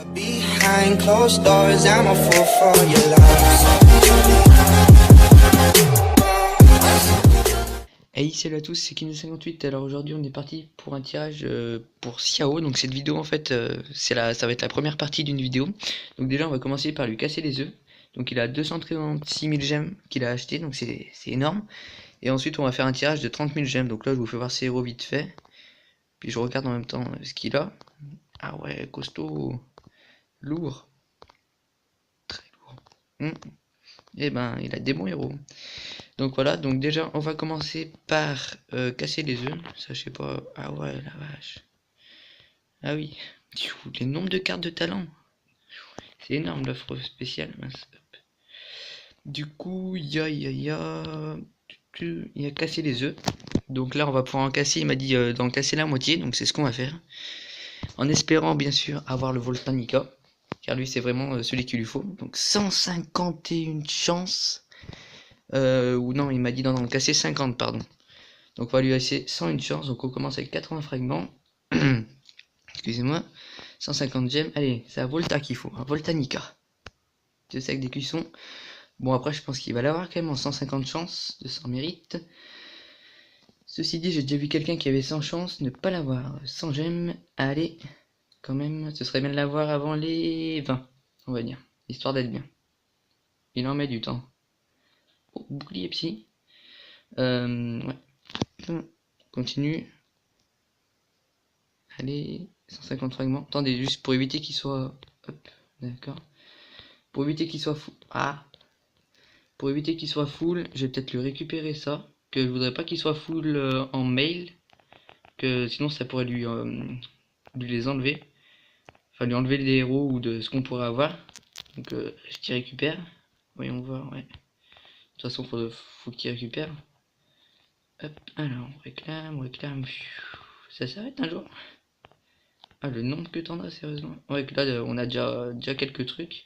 Behind closed doors, I'm a fool for your love. Hey, salut à tous, c'est Kino58. Alors aujourd'hui on est parti pour un tirage pour Xiao. Donc cette vidéo en fait ça va être la première partie d'une vidéo. Donc déjà on va commencer par lui casser les œufs. Donc il a 236 000 gemmes qu'il a acheté, donc c'est énorme. Et ensuite on va faire un tirage de 30 000 gemmes. Donc là je vous fais voir ses héros vite fait. Puis je regarde en même temps ce qu'il a. Ah ouais, costaud, lourd, très lourd. Et ben il a des bons héros. Donc voilà, donc déjà on va commencer par casser les œufs. Ça je sais pas. Ah ouais la vache. Ah oui. Les nombres de cartes de talent. C'est énorme l'offre spéciale. Mince. Du coup, il a cassé les œufs. Donc là on va pouvoir en casser. Il m'a dit d'en casser la moitié. Donc c'est ce qu'on va faire. En espérant bien sûr avoir le Voltanica. Car lui c'est vraiment celui qu'il lui faut. Donc 151 chances. Ou non, il m'a dit d'en casser 50, pardon. Donc on va lui laisser 101 chance. Donc on commence avec 80 fragments. Excusez-moi. 150 gemmes. Allez, c'est un Volta qu'il faut. Un Voltanica. 2 sacs d'écusson. Bon, après, je pense qu'il va l'avoir quand même en 150 chances. De 100 mérite. Ceci dit, j'ai déjà vu quelqu'un qui avait 100 chances ne pas l'avoir. 100 gemmes. Allez, quand même, ce serait bien de l'avoir avant les 20, on va dire. Histoire d'être bien. Il en met du temps. Oh, bouclier psy. Ouais. Continue. Allez, 150 fragments. Attendez, juste pour éviter qu'il soit... Hop, d'accord. Pour éviter qu'il soit full... Ah. Pour éviter qu'il soit full, je vais peut-être lui récupérer ça. Que je voudrais pas qu'il soit full en mail. Que sinon ça pourrait lui les enlever. Enfin lui enlever des héros ou de ce qu'on pourrait avoir. Donc je t'y récupère. Voyons voir, ouais. De toute façon faut qu'il récupère. Hop, alors on réclame. Ça s'arrête un jour. Ah, le nombre que t'en as, sérieusement. Ouais, que là, on a déjà quelques trucs.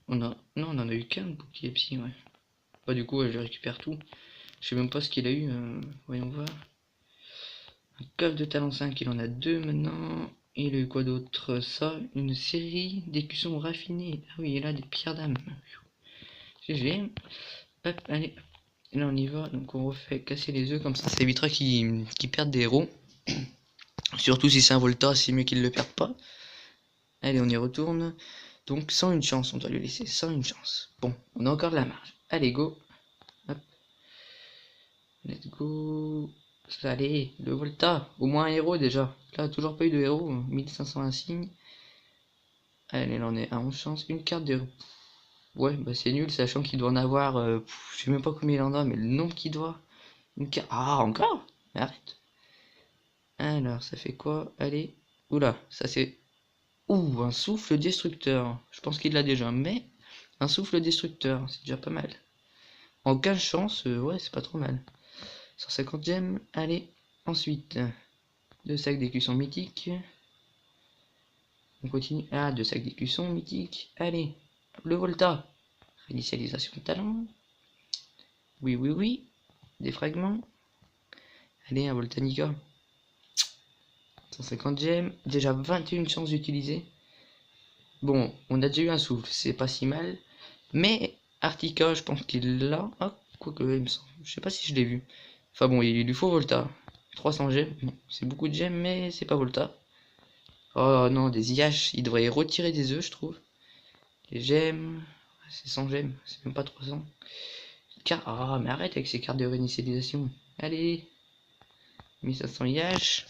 Non, on en a eu qu'un, bouclier psy, ouais. Bah, du coup, ouais, je récupère tout. Je sais même pas ce qu'il a eu. Voyons voir. Un coffre de talent 5, il en a deux maintenant. Il a eu quoi d'autre? Ça, une série d'écussons raffinés. Ah oui, il a des pierres d'âme. GG. Hop, allez. Et là, on y va. Donc, on refait casser les œufs comme ça évitera qu'ils perdent des héros. Surtout si c'est un Volta, c'est mieux qu'ils le perdent pas. Allez, on y retourne. Donc, sans une chance, on doit lui laisser sans une chance. Bon, on a encore de la marge. Allez, go. Hop. Let's go. Allez, le Volta. Au moins un héros déjà. Là, toujours pas eu de héros. 1500 insignes. Allez, là, on est à 11 chances. Une carte de... Ouais, bah c'est nul, sachant qu'il doit en avoir... je sais même pas combien il en a, mais le nombre qu'il doit... Une carte... Ah, encore? Mais arrête. Alors, ça fait quoi? Allez. Oula, ça c'est... Ouh, un souffle destructeur. Je pense qu'il l'a déjà, mais... Un souffle destructeur, c'est déjà pas mal. En 15 chances, ouais, c'est pas trop mal. 150 gemmes, allez. Ensuite, 2 sacs d'écussons mythiques. On continue. Ah, 2 sacs d'écussons mythiques. Allez, le Volta. Réinitialisation de talent. Oui, oui, oui. Des fragments. Allez, un Voltanica. 150 gemmes. Déjà 21 chances d'utiliser. Bon, on a déjà eu un souffle, c'est pas si mal. Mais Artica, je pense qu'il l'a. Ah, quoique, il me semble. Je sais pas si je l'ai vu. Enfin bon, il lui faut Volta. 300 gemmes. Bon, c'est beaucoup de gemmes, mais c'est pas Volta. Oh non, des IH. Il devrait retirer des œufs, je trouve. Les gemmes. C'est 100 gemmes. C'est même pas 300. Ah, mais arrête avec ces cartes de réinitialisation. Allez. 1500 IH.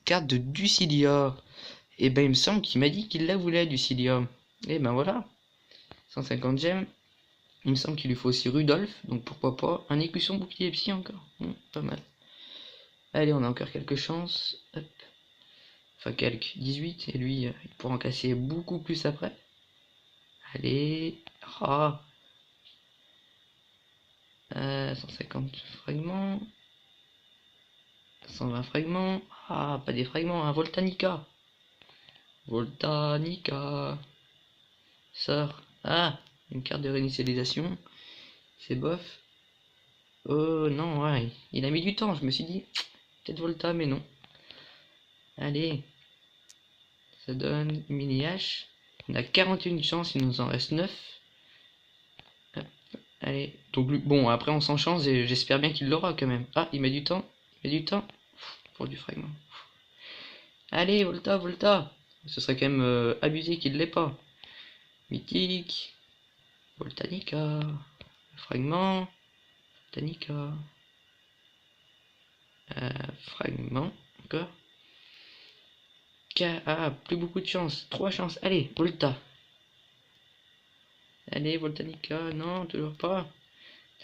Carte de Ducilia. Et ben, il me semble qu'il m'a dit qu'il la voulait, Ducilia. Et ben voilà. 150 gemmes. Il me semble qu'il lui faut aussi Rudolph, donc pourquoi pas. Un écusson bouclier psy encore. Pas mal. Allez, on a encore quelques chances. Hop. Enfin, quelques. 18. Et lui, il pourra en casser beaucoup plus après. Allez. Ah. 150 fragments. 120 fragments. Ah, pas des fragments, un Voltanica. Voltanica. Sort. Ah, une carte de réinitialisation. C'est bof. Oh non, ouais, il a mis du temps, je me suis dit, peut-être Volta, mais non. Allez. Ça donne mini H. On a 41 chances, il nous en reste 9. Hop, allez, donc bon, après on s'en chance et j'espère bien qu'il l'aura quand même. Ah, il met du temps, il met du temps. Pour du fragment. Allez, Volta, Volta. Ce serait quand même abusé qu'il l'ait pas. Mythique. Voltanica. Fragment. Voltanica. Fragment. Encore. Ah, plus beaucoup de chance. 3 chances. Allez, Volta. Allez, Voltanica. Non, toujours pas.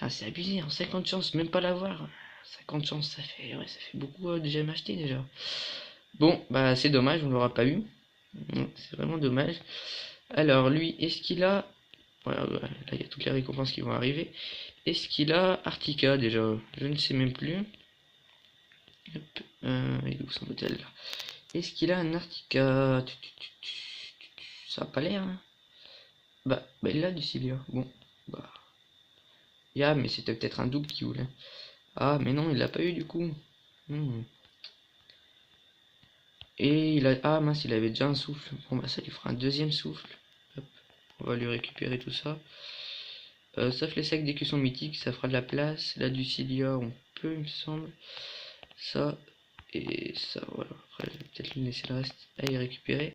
C'est abusé, en 50 chances, même pas l'avoir. 50 chances, ça fait beaucoup de gemmes achetées déjà. Bon, bah c'est dommage, on l'aura pas eu. C'est vraiment dommage. Alors, lui, est-ce qu'il a... Voilà, là, il y a toutes les récompenses qui vont arriver. Est-ce qu'il a Artica déjà? Je ne sais même plus. Hop, il est où son hôtel là? Est-ce qu'il a un Artica? Ça a pas l'air, hein. Bah, il a du Cilia. Bon, bah. Mais c'était peut-être un double qui voulait. Ah, mais non, il l'a pas eu du coup. Et il a... Ah mince, il avait déjà un souffle. Bon bah ça lui fera un deuxième souffle. Hop, on va lui récupérer tout ça. Sauf les sacs d'écusson mythiques, ça fera de la place. Là du Cilia, on peut, il me semble. Ça et ça, voilà. Après, je vais peut-être lui laisser le reste à y récupérer.